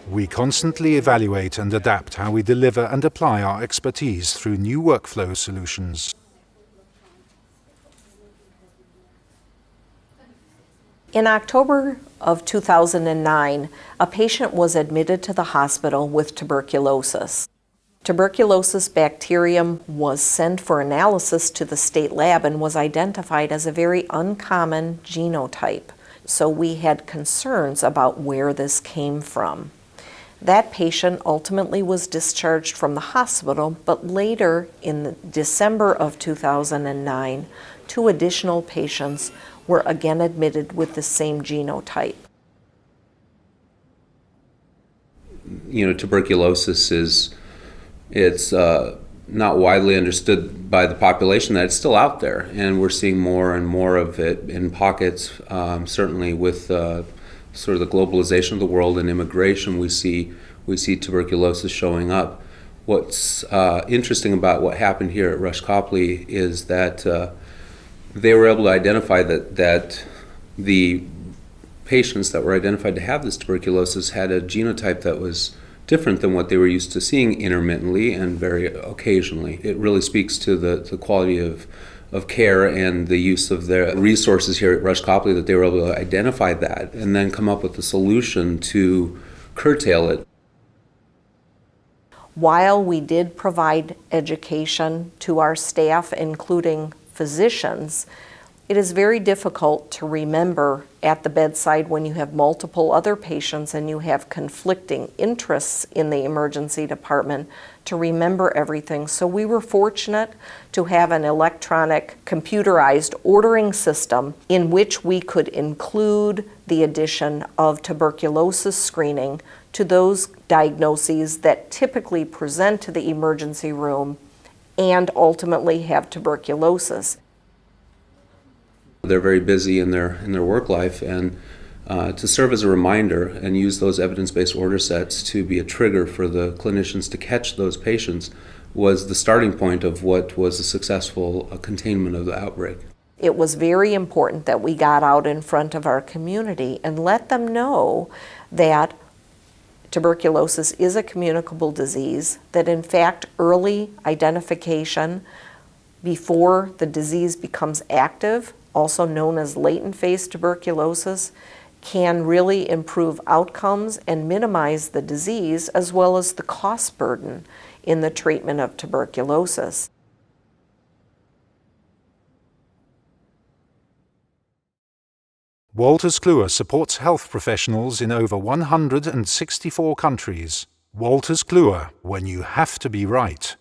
We constantly evaluate and adapt how we deliver and apply our expertise through new workflow solutions. In October of 2009, a patient was admitted to the hospital with tuberculosis. Tuberculosis bacterium was sent for analysis to the state lab and was identified as a very uncommon genotype. So we had concerns about where this came from. That patient ultimately was discharged from the hospital, but later in December of 2009, 2 additional patients were again admitted with the same genotype. Tuberculosis it's not widely understood by the population that it's still out there, and we're seeing more and more of it in pockets. Certainly with sort of the globalization of the world and immigration, we see tuberculosis showing up. What's interesting about what happened here at Rush-Copley is that they were able to identify that the patients that were identified to have this tuberculosis had a genotype that was different than what they were used to seeing intermittently and very occasionally. It really speaks to the quality of care and the use of their resources here at Rush-Copley that they were able to identify that and then come up with a solution to curtail it. While we did provide education to our staff, including physicians, it is very difficult to remember at the bedside when you have multiple other patients and you have conflicting interests in the emergency department to remember everything. So we were fortunate to have an electronic computerized ordering system in which we could include the addition of tuberculosis screening to those diagnoses that typically present to the emergency room and ultimately have tuberculosis. They're very busy in their work life, and to serve as a reminder and use those evidence-based order sets to be a trigger for the clinicians to catch those patients was the starting point of what was a successful containment of the outbreak. It was very important that we got out in front of our community and let them know that tuberculosis is a communicable disease, that in fact early identification before the disease becomes active, also known as latent phase tuberculosis, can really improve outcomes and minimize the disease as well as the cost burden in the treatment of tuberculosis. Wolters Kluwer supports health professionals in over 164 countries. Wolters Kluwer, when you have to be right.